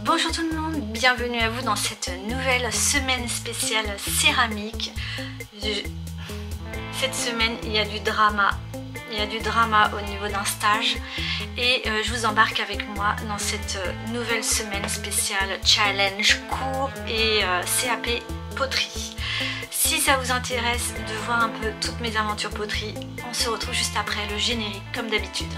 Bonjour tout le monde, bienvenue à vous dans cette nouvelle semaine spéciale céramique. Cette semaine il y a du drama. Il y a du drama au niveau d'un stage et je vous embarque avec moi dans cette nouvelle semaine spéciale challenge cours et CAP poterie. Si ça vous intéresse de voir un peu toutes mes aventures poterie, on se retrouve juste après le générique comme d'habitude.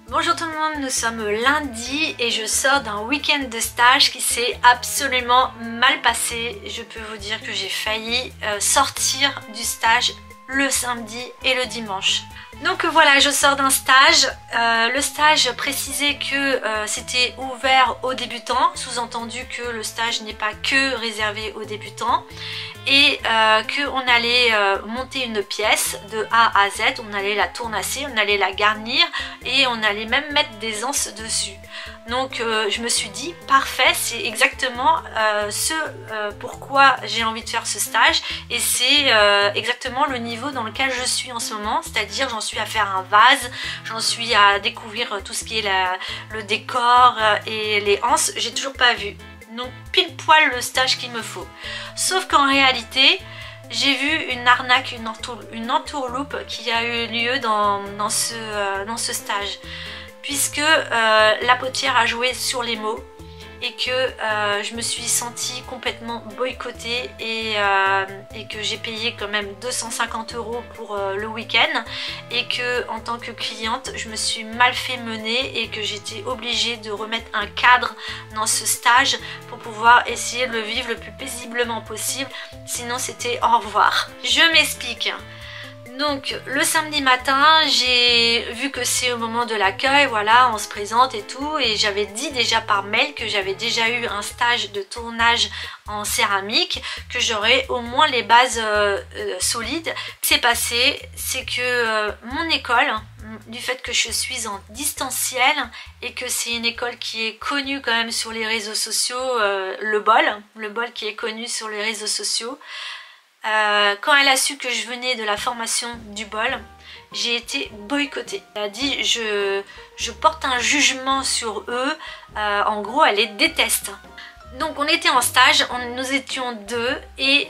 Bonjour tout le monde, nous sommes lundi et je sors d'un week-end de stage qui s'est absolument mal passé. Je peux vous dire que j'ai failli sortir du stage le samedi et le dimanche. Donc voilà, je sors d'un stage. Le stage précisait que c'était ouvert aux débutants, sous-entendu que le stage n'est pas que réservé aux débutants et qu'on allait monter une pièce de A à Z, on allait la tournasser, on allait la garnir et on allait même mettre des anses dessus. Donc je me suis dit parfait, c'est exactement pourquoi j'ai envie de faire ce stage et c'est exactement le niveau dans lequel je suis en ce moment, c'est-à-dire j'en suis à faire un vase, j'en suis à découvrir tout ce qui est le décor et les anses, j'ai toujours pas vu. Donc pile poil le stage qu'il me faut. Sauf qu'en réalité, j'ai vu une arnaque, une entourloupe qui a eu lieu dans ce stage. Puisque la potière a joué sur les mots et que je me suis sentie complètement boycottée et que j'ai payé quand même 250 € pour le week-end et que en tant que cliente je me suis mal fait mener et que j'étais obligée de remettre un cadre dans ce stage pour pouvoir essayer de le vivre le plus paisiblement possible, sinon c'était au revoir. Je m'explique. Donc le samedi matin, j'ai vu que c'est au moment de l'accueil, voilà, on se présente et tout, et j'avais dit déjà par mail que j'avais déjà eu un stage de tournage en céramique, que j'aurais au moins les bases solides. Ce qui s'est passé, c'est que mon école, du fait que je suis en distanciel et que c'est une école qui est connue quand même sur les réseaux sociaux, le bol qui est connu sur les réseaux sociaux, quand elle a su que je venais de la formation du bol, j'ai été boycottée. Elle a dit je porte un jugement sur eux, en gros elle les déteste. Donc on était en stage, nous étions deux et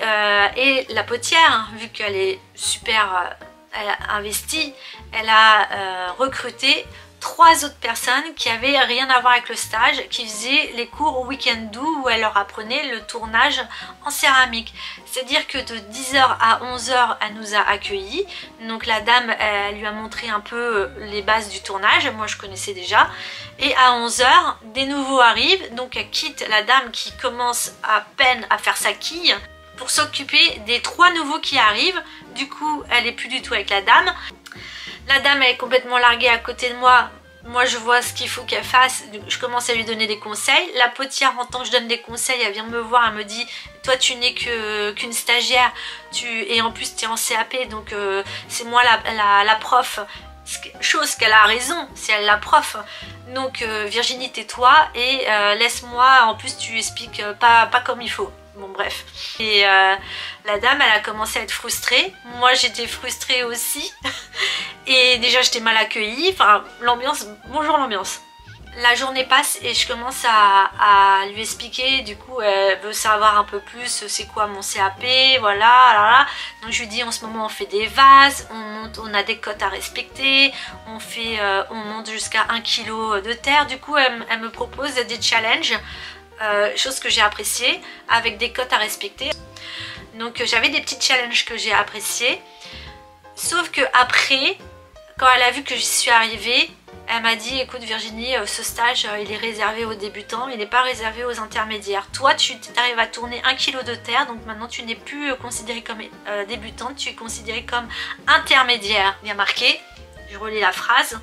la potière, vu qu'elle est super elle a investi, elle a recruté 3 autres personnes qui avaient rien à voir avec le stage, qui faisaient les cours au week-end où elle leur apprenait le tournage en céramique. C'est-à-dire que de 10h à 11h, elle nous a accueillis. Donc la dame, elle lui a montré un peu les bases du tournage, moi je connaissais déjà. Et à 11h, des nouveaux arrivent, donc elle quitte la dame qui commence à peine à faire sa quille pour s'occuper des 3 nouveaux qui arrivent. Du coup, elle est plus du tout avec la dame. La dame elle est complètement larguée à côté de moi. Moi je vois ce qu'il faut qu'elle fasse. Je commence à lui donner des conseils. La potière, en tant que je donne des conseils, elle vient me voir, elle me dit toi tu n'es qu'une stagiaire et en plus tu es en CAP, donc c'est moi la prof. Chose qu'elle a raison, c'est elle la prof. Donc Virginie, tais-toi et laisse-moi, en plus tu expliques pas comme il faut. Bon bref. Et la dame elle a commencé à être frustrée. Moi j'étais frustrée aussi. Et déjà j'étais mal accueillie. Enfin l'ambiance, bonjour l'ambiance. La journée passe et je commence à lui expliquer. Du coup elle veut savoir un peu plus c'est quoi mon CAP, voilà, là. Donc je lui dis en ce moment on fait des vases, on a des cotes à respecter, on monte jusqu'à 1 kg de terre. Du coup elle me propose des challenges. Chose que j'ai appréciée, avec des cotes à respecter. Donc j'avais des petits challenges que j'ai appréciés. Sauf que après, quand elle a vu que j'y suis arrivée, elle m'a dit écoute Virginie, ce stage il est réservé aux débutants, il n'est pas réservé aux intermédiaires. Toi tu arrives à tourner 1 kg de terre, donc maintenant tu n'es plus considérée comme débutante, tu es considérée comme intermédiaire. Bien marqué, je relis la phrase.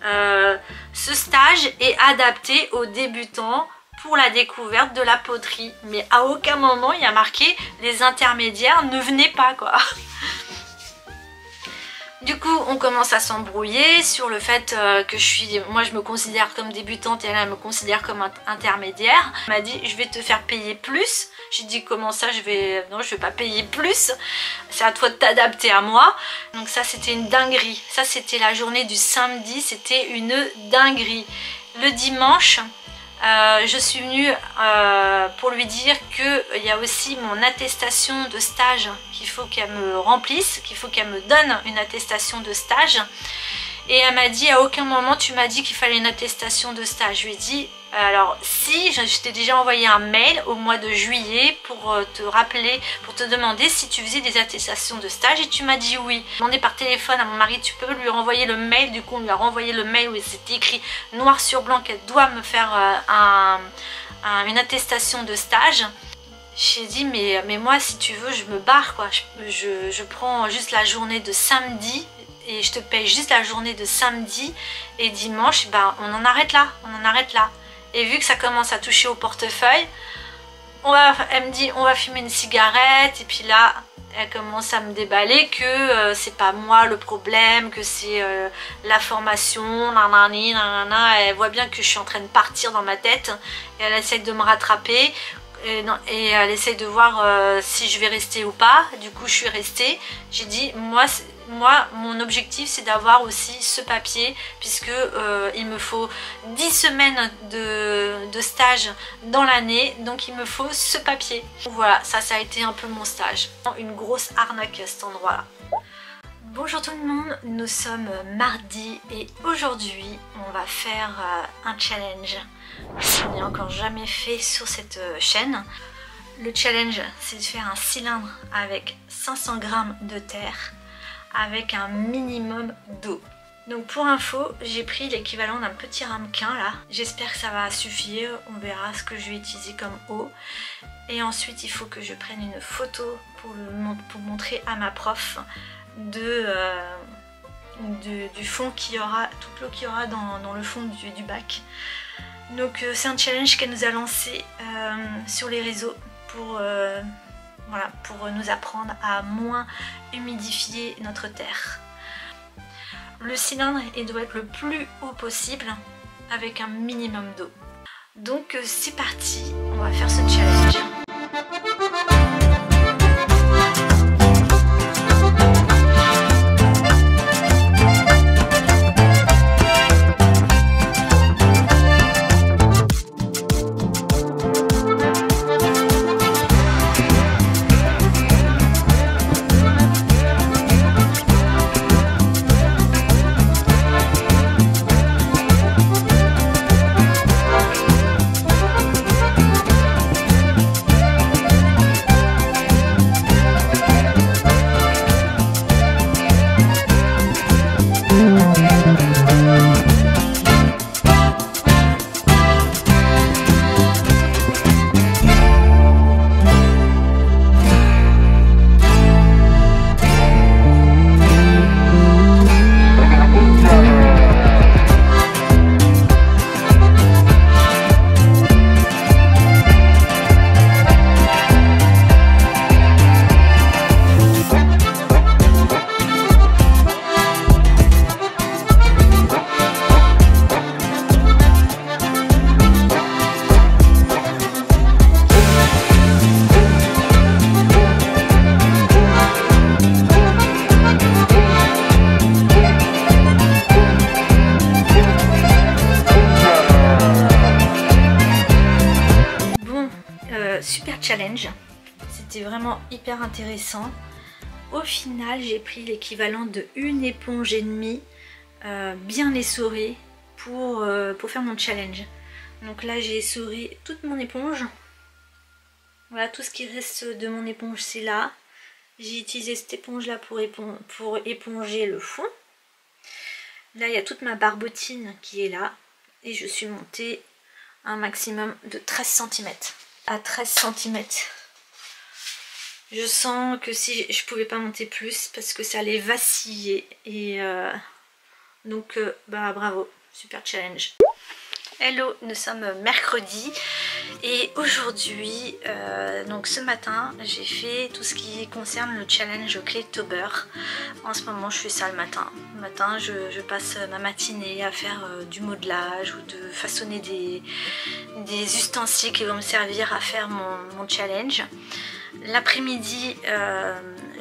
Ce stage est adapté aux débutants pour la découverte de la poterie, mais à aucun moment il y a marqué les intermédiaires ne venaient pas quoi. Du coup on commence à s'embrouiller sur le fait que moi je me considère comme débutante et elle me considère comme intermédiaire. Elle m'a dit je vais te faire payer plus. J'ai dit comment ça non je vais pas payer plus, c'est à toi de t'adapter à moi. Donc ça c'était une dinguerie, ça c'était la journée du samedi, c'était une dinguerie. Le dimanche je suis venue pour lui dire qu'il y a aussi mon attestation de stage qu'il faut qu'elle me remplisse, qu'il faut qu'elle me donne une attestation de stage. Et elle m'a dit à aucun moment tu m'as dit qu'il fallait une attestation de stage. Je lui ai dit alors si, je t'ai déjà envoyé un mail au mois de juillet pour te rappeler, pour te demander si tu faisais des attestations de stage et tu m'as dit oui. J'ai demandé par téléphone à mon mari tu peux lui renvoyer le mail, du coup on lui a renvoyé le mail où c'était écrit noir sur blanc qu'elle doit me faire une attestation de stage. J'ai dit mais moi si tu veux je me barre quoi, je prends juste la journée de samedi et je te paye juste la journée de samedi et dimanche ben on en arrête là, Et vu que ça commence à toucher au portefeuille, elle me dit on va fumer une cigarette et puis là elle commence à me déballer que c'est pas moi le problème, que c'est la formation, nanani, nanana. Elle voit bien que je suis en train de partir dans ma tête et elle essaie de me rattraper et elle essaie de voir si je vais rester ou pas. Du coup je suis restée. J'ai dit moi mon objectif c'est d'avoir aussi ce papier puisque il me faut 10 semaines de stage dans l'année, donc il me faut ce papier. Voilà, ça a été un peu mon stage. Une grosse arnaque à cet endroit là. Bonjour tout le monde, nous sommes mardi et aujourd'hui on va faire un challenge que je n'ai encore jamais fait sur cette chaîne. Le challenge c'est de faire un cylindre avec 500 g de terre avec un minimum d'eau. Donc pour info, j'ai pris l'équivalent d'un petit ramequin là. J'espère que ça va suffire, on verra ce que je vais utiliser comme eau. Et ensuite il faut que je prenne une photo pour montrer à ma prof du fond qu'il y aura, toute l'eau qu'il y aura dans le fond du bac. Donc c'est un challenge qu'elle nous a lancé sur les réseaux pour nous apprendre à moins humidifier notre terre. Le cylindre il doit être le plus haut possible avec un minimum d'eau. Donc c'est parti, on va faire ce challenge. Super challenge, c'était vraiment hyper intéressant. Au final j'ai pris l'équivalent de une éponge et demie bien essorée pour faire mon challenge. Donc là j'ai essoré toute mon éponge. Voilà, tout ce qui reste de mon éponge c'est là. J'ai utilisé cette éponge là pour éponger le fond. Là il y a toute ma barbotine qui est là et je suis montée un maximum de 13 cm. À 13 cm. Je sens que si je pouvais pas monter plus parce que ça allait vaciller et donc bah bravo, super challenge. Hello, nous sommes mercredi Et aujourd'hui, donc ce matin, j'ai fait tout ce qui concerne le challenge Claytober. En ce moment, je fais ça le matin. Le matin, je passe ma matinée à faire du modelage ou de façonner des ustensiles qui vont me servir à faire mon challenge. L'après-midi,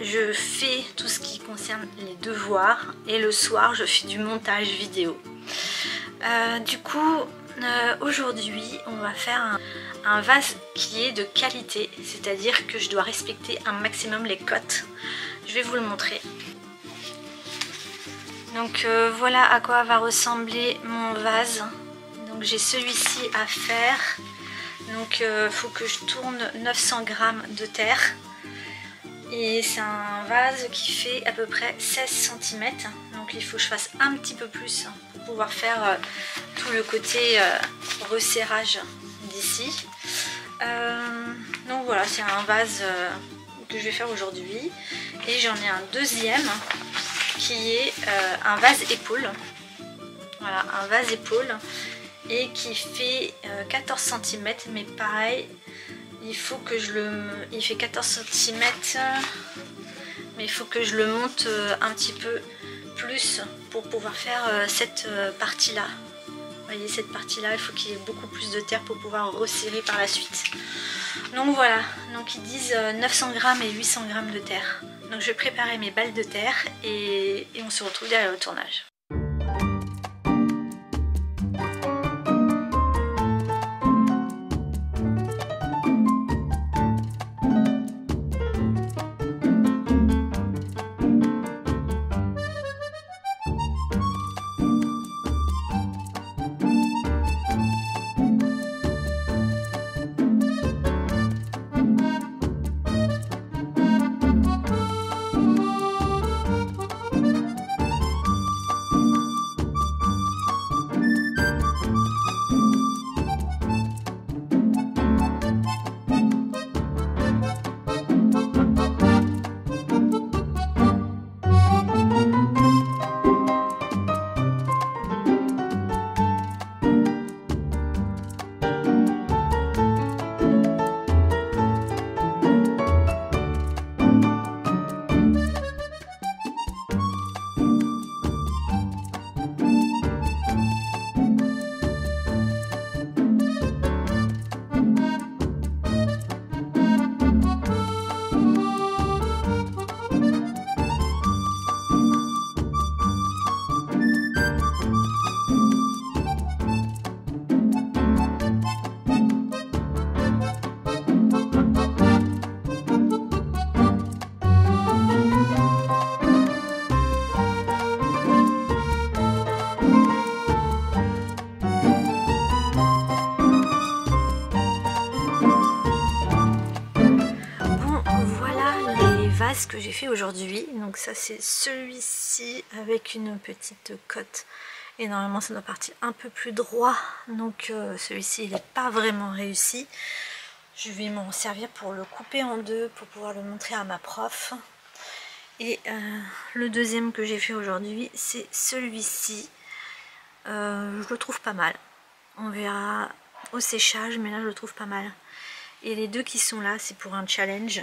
je fais tout ce qui concerne les devoirs et le soir, je fais du montage vidéo. Du coup, aujourd'hui, on va faire un vase qui est de qualité, c'est-à-dire que je dois respecter un maximum les cotes. Je vais vous le montrer. Donc voilà à quoi va ressembler mon vase. Donc j'ai celui-ci à faire. Donc il faut que je tourne 900 g de terre. Et c'est un vase qui fait à peu près 16 cm. Donc il faut que je fasse un petit peu plus pour pouvoir faire tout le côté resserrage d'ici. Donc voilà, c'est un vase que je vais faire aujourd'hui. Et j'en ai un deuxième qui est un vase épaule. Voilà, un vase épaule. Et qui fait 14 cm. Mais pareil, il faut que il fait 14 cm. Mais il faut que je le monte un petit peu plus pour pouvoir faire cette partie-là. Vous voyez, cette partie-là, il faut qu'il y ait beaucoup plus de terre pour pouvoir resserrer par la suite. Donc voilà, donc ils disent 900 g et 800 g de terre. Donc je vais préparer mes balles de terre et on se retrouve derrière le tournage. Que j'ai fait aujourd'hui. Donc ça c'est celui-ci avec une petite cote et normalement ça doit partir un peu plus droit, donc celui-ci il n'est pas vraiment réussi. Je vais m'en servir pour le couper en deux pour pouvoir le montrer à ma prof. Et le deuxième que j'ai fait aujourd'hui c'est celui-ci. Je le trouve pas mal, on verra au séchage, mais là je le trouve pas mal. Et les deux qui sont là c'est pour un challenge.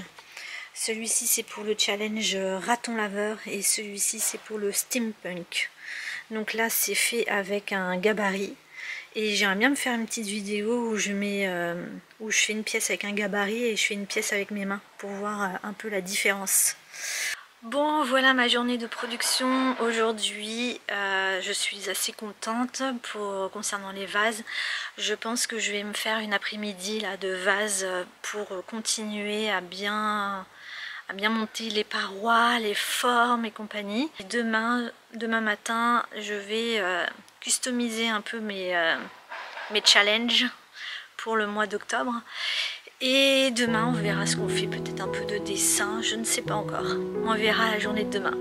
Celui-ci c'est pour le challenge raton laveur et celui-ci c'est pour le steampunk. Donc là c'est fait avec un gabarit et j'aimerais bien me faire une petite vidéo où je fais une pièce avec un gabarit et je fais une pièce avec mes mains pour voir un peu la différence. Bon, voilà ma journée de production aujourd'hui. Je suis assez contente concernant les vases. Je pense que je vais me faire une après-midi là de vases pour continuer à bien monter les parois, les formes et compagnie. Et demain matin, je vais customiser un peu mes challenges pour le mois d'octobre. Et demain, on verra ce qu'on fait, peut-être un peu de dessin, je ne sais pas encore. On verra la journée de demain.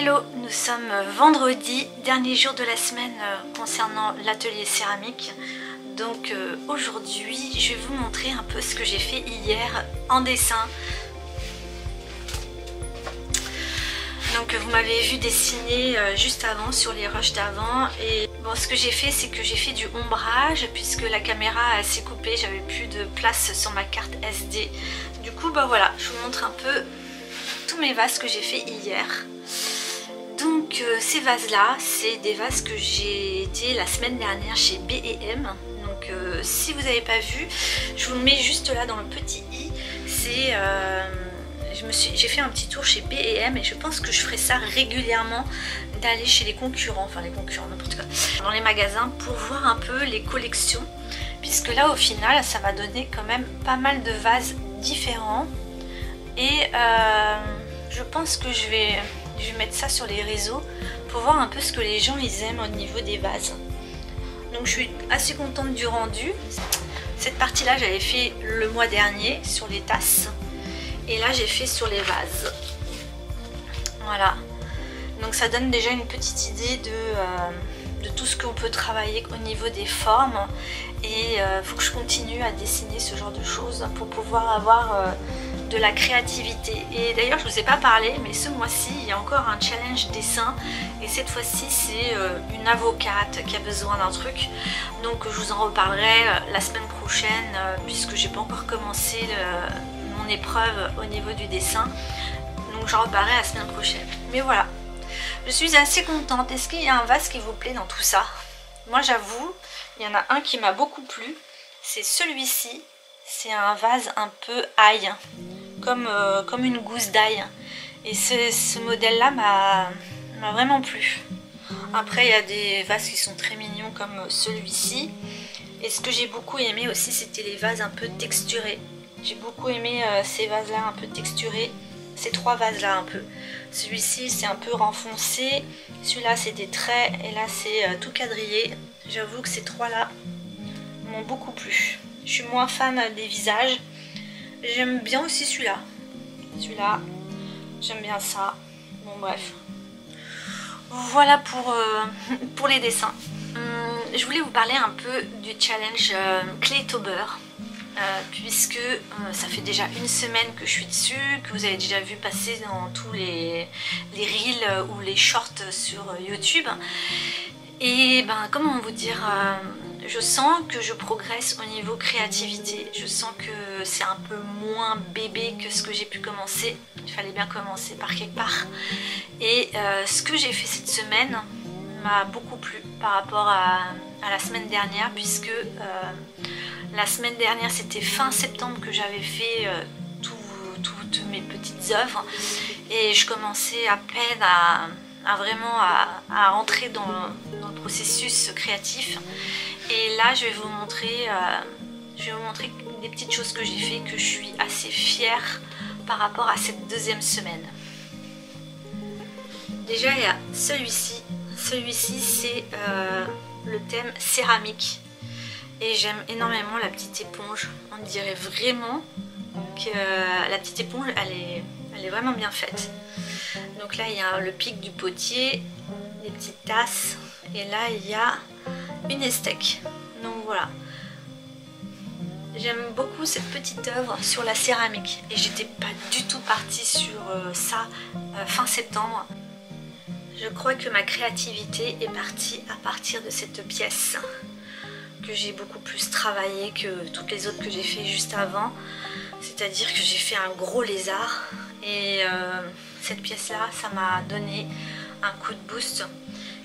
Hello, nous sommes vendredi, dernier jour de la semaine concernant l'atelier céramique. Donc aujourd'hui, je vais vous montrer un peu ce que j'ai fait hier en dessin. Donc vous m'avez vu dessiner juste avant sur les rushs d'avant et bon, ce que j'ai fait, c'est que j'ai fait du ombrage puisque la caméra s'est coupée, j'avais plus de place sur ma carte SD. Du coup bah voilà, je vous montre un peu tous mes vases que j'ai fait hier. Donc ces vases là, c'est des vases que j'ai été la semaine dernière chez B&M. Donc si vous n'avez pas vu, je vous le mets juste là dans le petit i. C'est j'ai fait un petit tour chez B&M et je pense que je ferai ça régulièrement, d'aller chez les concurrents, enfin les concurrents n'importe quoi, dans les magasins pour voir un peu les collections, puisque là au final ça m'a donné quand même pas mal de vases différents et je pense que je vais mettre ça sur les réseaux pour voir un peu ce que les gens ils aiment au niveau des vases. Donc je suis assez contente du rendu. Cette partie là j'avais fait le mois dernier sur les tasses et là j'ai fait sur les vases. Voilà, donc ça donne déjà une petite idée de tout ce qu'on peut travailler au niveau des formes et faut que je continue à dessiner ce genre de choses pour pouvoir avoir de la créativité. Et d'ailleurs je vous ai pas parlé, mais ce mois-ci il y a encore un challenge dessin et cette fois-ci c'est une avocate qui a besoin d'un truc, donc je vous en reparlerai la semaine prochaine puisque j'ai pas encore commencé mon épreuve au niveau du dessin, donc j'en reparlerai la semaine prochaine. Mais voilà, je suis assez contente. Est-ce qu'il y a un vase qui vous plaît dans tout ça? Moi j'avoue, il y en a un qui m'a beaucoup plu, c'est celui-ci. C'est un vase un peu ail, comme une gousse d'ail. Et ce modèle-là m'a vraiment plu. Après, il y a des vases qui sont très mignons comme celui-ci. Et ce que j'ai beaucoup aimé aussi, c'était les vases un peu texturés. J'ai beaucoup aimé ces vases-là un peu texturés. Ces trois vases-là un peu. Celui-ci, c'est un peu renfoncé. Celui-là, c'est des traits. Et là, c'est tout quadrillé. J'avoue que ces trois-là m'ont beaucoup plu. Je suis moins fan des visages. J'aime bien aussi celui-là. Celui-là, j'aime bien ça. Bon bref. Voilà pour les dessins. Je voulais vous parler un peu du challenge Claytober. Puisque ça fait déjà une semaine que je suis dessus, que vous avez déjà vu passer dans tous les reels ou les shorts sur YouTube. Et ben comment vous dire, je sens que je progresse au niveau créativité. Je sens que c'est un peu moins bébé que ce que j'ai pu commencer. Il fallait bien commencer par quelque part. Et ce que j'ai fait cette semaine m'a beaucoup plu par rapport à la semaine dernière, puisque la semaine dernière c'était fin septembre que j'avais fait toutes mes petites œuvres et je commençais à peine à rentrer dans le processus créatif. Et là je vais vous montrer des petites choses que j'ai fait, que je suis assez fière par rapport à cette deuxième semaine. Déjà il y a celui-ci. Celui-ci c'est le thème céramique et j'aime énormément la petite éponge. On dirait vraiment que la petite éponge elle est vraiment bien faite. Donc là il y a le pic du potier, des petites tasses et là il y a une estèque. Donc voilà, j'aime beaucoup cette petite œuvre sur la céramique et j'étais pas du tout partie sur ça fin septembre. Je crois que ma créativité est partie à partir de cette pièce que j'ai beaucoup plus travaillé que toutes les autres que j'ai fait juste avant. C'est-à-dire que j'ai fait un gros lézard et cette pièce-là, ça m'a donné un coup de boost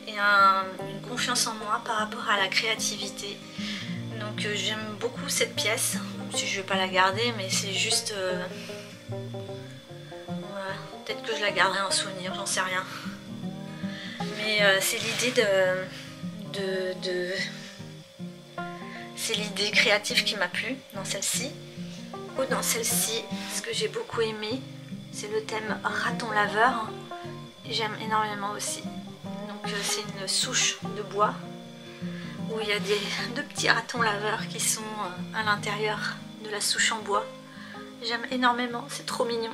et une confiance en moi par rapport à la créativité. Donc j'aime beaucoup cette pièce, même si je ne vais pas la garder, mais c'est juste... voilà, peut-être que je la garderai en souvenir, j'en sais rien. Mais c'est l'idée c'est l'idée créative qui m'a plu dans celle-ci. Ou dans celle-ci, ce que j'ai beaucoup aimé, c'est le thème raton laveur. J'aime énormément aussi. Donc c'est une souche de bois où il y a deux petits ratons laveurs qui sont à l'intérieur de la souche en bois. J'aime énormément, c'est trop mignon.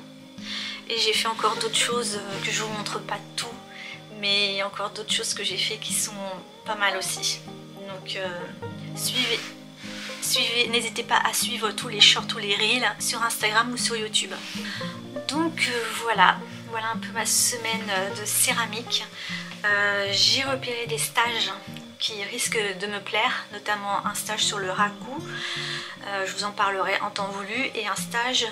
Et j'ai fait encore d'autres choses que je vous montre pas tout. mais il y a encore d'autres choses que j'ai fait qui sont pas mal aussi. Donc suivez, n'hésitez pas à suivre tous les shorts, tous les reels sur Instagram ou sur YouTube. Donc voilà un peu ma semaine de céramique. J'ai repéré des stages qui risquent de me plaire, notamment un stage sur le raku, je vous en parlerai en temps voulu, et un stage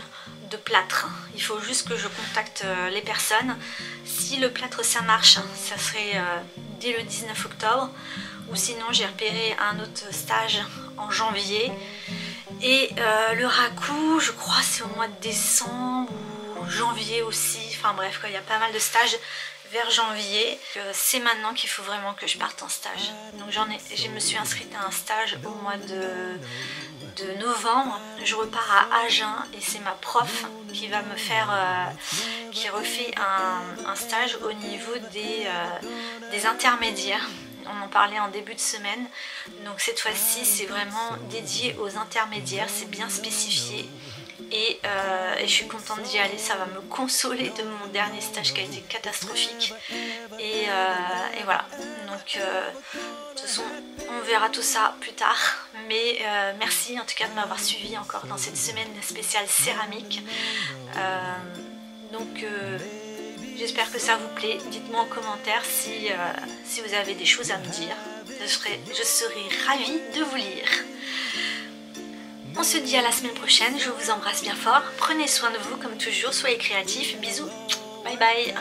de plâtre. Il faut juste que je contacte les personnes. Si le plâtre ça marche, ça serait dès le 19 octobre, ou sinon j'ai repéré un autre stage en janvier, et le raku je crois c'est au mois de décembre ou janvier aussi, enfin bref quoi, il y a pas mal de stages vers janvier. C'est maintenant qu'il faut vraiment que je parte en stage. Donc je me suis inscrite à un stage au mois de novembre. Je repars à Agen et c'est ma prof qui va me faire, qui refait un stage au niveau des intermédiaires. On en parlait en début de semaine. Donc cette fois-ci c'est vraiment dédié aux intermédiaires, c'est bien spécifié. Et je suis contente d'y aller, ça va me consoler de mon dernier stage qui a été catastrophique. Et voilà, donc de toute façon on verra tout ça plus tard. Mais merci en tout cas de m'avoir suivi encore dans cette semaine spéciale céramique. J'espère que ça vous plaît. Dites-moi en commentaire si vous avez des choses à me dire. Je serai ravie de vous lire. On se dit à la semaine prochaine, je vous embrasse bien fort, prenez soin de vous comme toujours, soyez créatifs, bisous, bye bye.